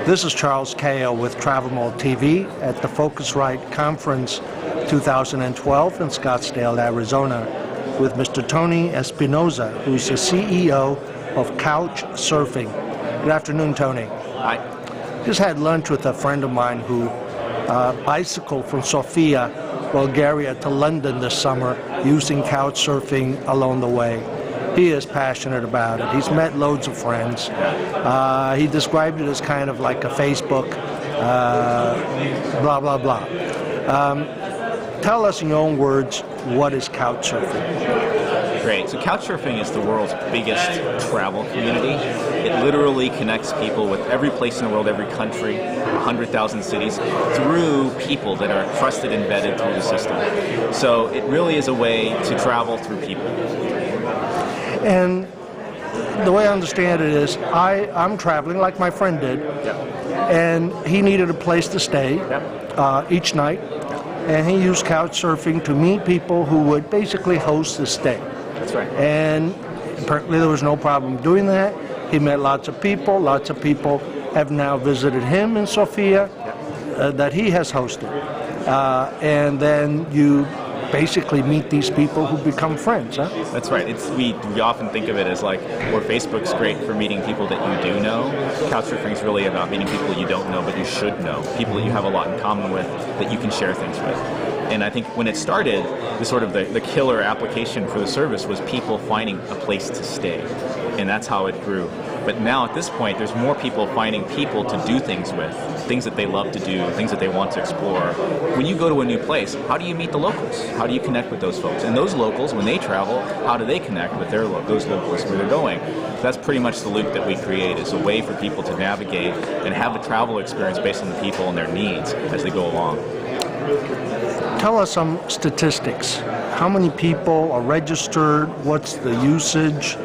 This is Charles Kao with Travel Mall TV at the Focusrite Conference 2012 in Scottsdale, Arizona, with Mr. Tony Espinoza, who's the CEO of Couchsurfing. Good afternoon, Tony. Hi. Just had lunch with a friend of mine who bicycled from Sofia, Bulgaria to London this summer using Couchsurfing along the way. He is passionate about it. He's met loads of friends. He described it as kind of like a Facebook, blah, blah, blah. Tell us in your own words, what is Couchsurfing? Great. So Couchsurfing is the world's biggest travel community. It literally connects people with every place in the world, every country, 100,000 cities, through people that are trusted and vetted through the system. So it really is a way to travel through people. And the way I understand it is, I'm traveling like my friend did, and he needed a place to stay each night, and he used Couchsurfing to meet people who would basically host the stay. That's right. And apparently there was no problem doing that. He met lots of people. Lots of people have now visited him in Sofia that he has hosted. And then you basically meet these people who become friends, huh? That's right. We often think of it as like, where Facebook's great for meeting people that you do know, Couchsurfing is really about meeting people you don't know but you should know, people that you have a lot in common with that you can share things with. And I think when it started, the killer application for the service was people finding a place to stay. And that's how it grew. But now at this point, there's more people finding people to do things with, things that they love to do, things that they want to explore. When you go to a new place, how do you meet the locals? How do you connect with those folks? And those locals, when they travel, how do they connect with those locals where they're going? So that's pretty much the loop that we create, is a way for people to navigate and have a travel experience based on the people and their needs as they go along. Tell us some statistics. How many people are registered? What's the usage?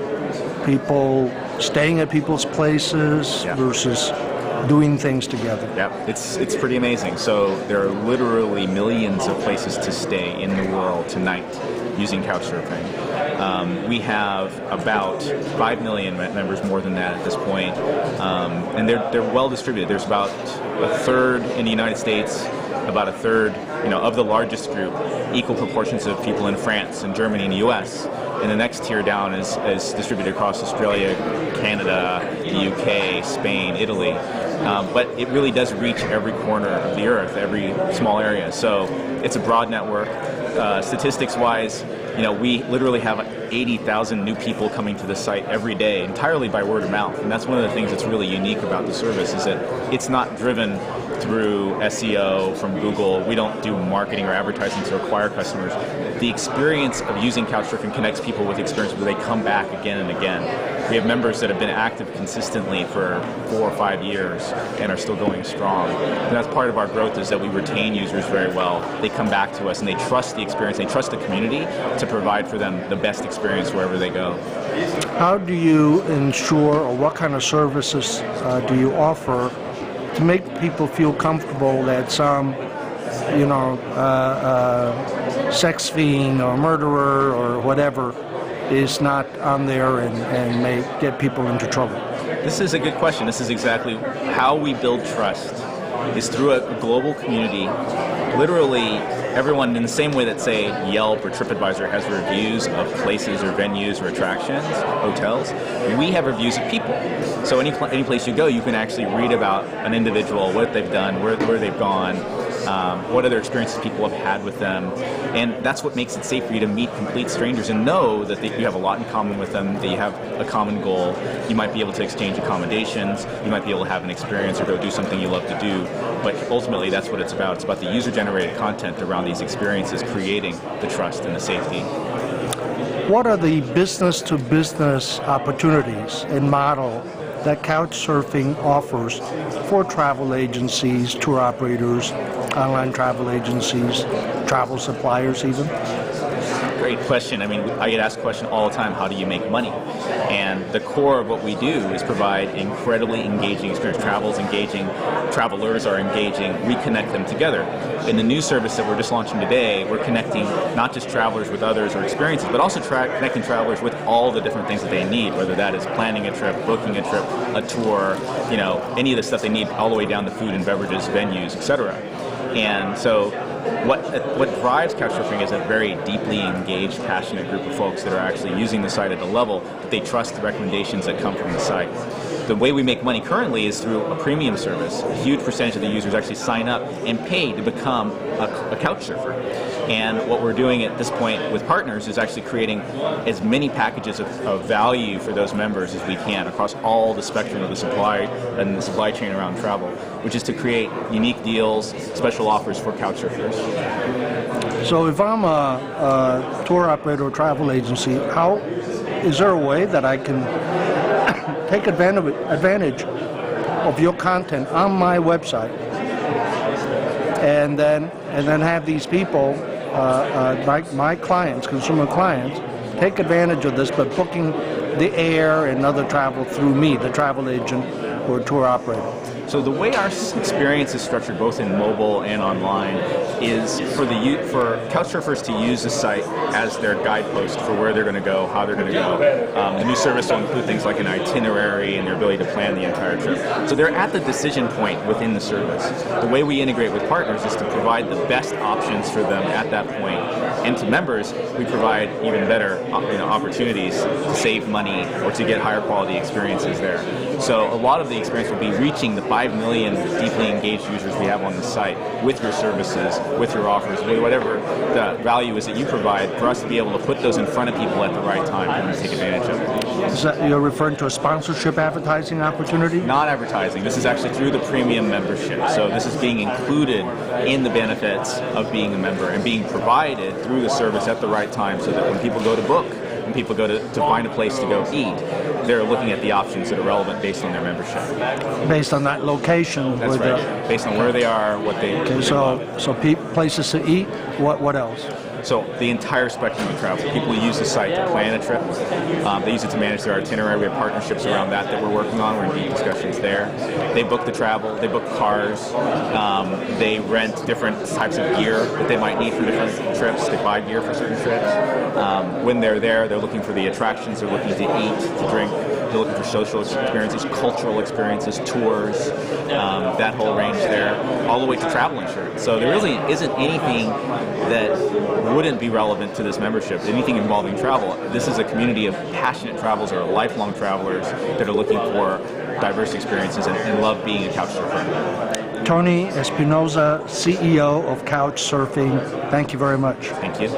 People staying at people's places versus doing things together. Yeah, it's pretty amazing. So there are literally millions of places to stay in the world tonight using Couchsurfing. We have about 5 million members, more than that at this point, and they're well distributed. There's about a third in the United States, about a third, of the largest group, equal proportions of people in France and Germany and the US. And the next tier down is distributed across Australia, Canada, the UK, Spain, Italy. But it really does reach every corner of the earth, every small area. So it's a broad network. Statistics-wise, we literally have 80,000 new people coming to the site every day, entirely by word of mouth. And that's one of the things that's really unique about the service, is that it's not driven through SEO from Google. We don't do marketing or advertising to acquire customers. The experience of using Couchsurfing connects people with experience where they come back again and again. We have members that have been active consistently for 4 or 5 years and are still going strong. And that's part of our growth, is that we retain users very well. They come back to us and they trust the experience, they trust the community to provide for them the best experience wherever they go. How do you ensure, or what kind of services do you offer to make people feel comfortable that some, sex fiend or murderer or whatever is not on there and may get people into trouble? This is a good question. This is exactly how we build trust, is through a global community. Literally, everyone, in the same way that, say, Yelp or TripAdvisor has reviews of places or venues or attractions, hotels, we have reviews of people. So any place you go, you can actually read about an individual, what they've done, where they've gone, what other experiences people have had with them. And that's what makes it safe for you to meet complete strangers and know that you have a lot in common with them, that you have a common goal. You might be able to exchange accommodations, you might be able to have an experience or go do something you love to do. But ultimately, that's what it's about. It's about the user-generated content around these experiences, creating the trust and the safety. What are the business-to-business opportunities and model that Couchsurfing offers for travel agencies, tour operators, online travel agencies, travel suppliers even? Great question. I mean, I get asked the question all the time, how do you make money? And the core of what we do is provide incredibly engaging experience. Travel's engaging, travelers are engaging, we connect them together. In the new service that we're just launching today, we're connecting not just travelers with others or experiences, but also connecting travelers with all the different things that they need, whether that is planning a trip, booking a trip, a tour, any of the stuff they need, all the way down to food and beverages, venues, etc. And so what drives Couchsurfing is a very deeply engaged, passionate group of folks that are actually using the site at a level that they trust the recommendations that come from the site. The way we make money currently is through a premium service. A huge percentage of the users actually sign up and pay to become a Couchsurfer. And what we're doing at this point with partners is actually creating as many packages of value for those members as we can across all the spectrum of the supply chain around travel, which is to create unique deals, special offers for Couchsurfers. So if I'm a tour operator or travel agency, is there a way that I can take advantage of your content on my website and then have these people, my clients, consumer clients, take advantage of this by booking the air and other travel through me, the travel agent or tour operator? So the way our experience is structured, both in mobile and online, is for Couchsurfers to use the site as their guidepost for where they're going to go, how they're going to go. The new service will include things like an itinerary and their ability to plan the entire trip. So they're at the decision point within the service. The way we integrate with partners is to provide the best options for them at that point. And to members, we provide even better opportunities to save money or to get higher quality experiences there. So a lot of the experience will be reaching the 5 million deeply engaged users we have on the site with your services, with your offers, with whatever the value is that you provide, for us to be able to put those in front of people at the right time and take advantage of it. Is that you're referring to a sponsorship advertising opportunity? Not advertising. This is actually through the premium membership. So this is being included in the benefits of being a member and being provided through the service at the right time, so that when people go to book, when people go to find a place to go eat, they're looking at the options that are relevant based on their membership. Based on that location? That's right. Based on where they are, what they... Okay, so places to eat, what else? So the entire spectrum of travel. People use the site to plan a trip. They use it to manage their itinerary. We have partnerships around that we're working on. We're in deep discussions there. They book the travel. They book cars. They rent different types of gear that they might need for different trips. They buy gear for certain trips. When they're there, they're looking for the attractions. They're looking to eat, to drink. They're looking for social experiences, cultural experiences, tours, that whole range there, all the way to travel insurance. So there really isn't anything that wouldn't be relevant to this membership, anything involving travel. This is a community of passionate travelers or lifelong travelers that are looking for diverse experiences and love being a Couchsurfer. Tony Espinoza, CEO of Couchsurfing, thank you very much. Thank you.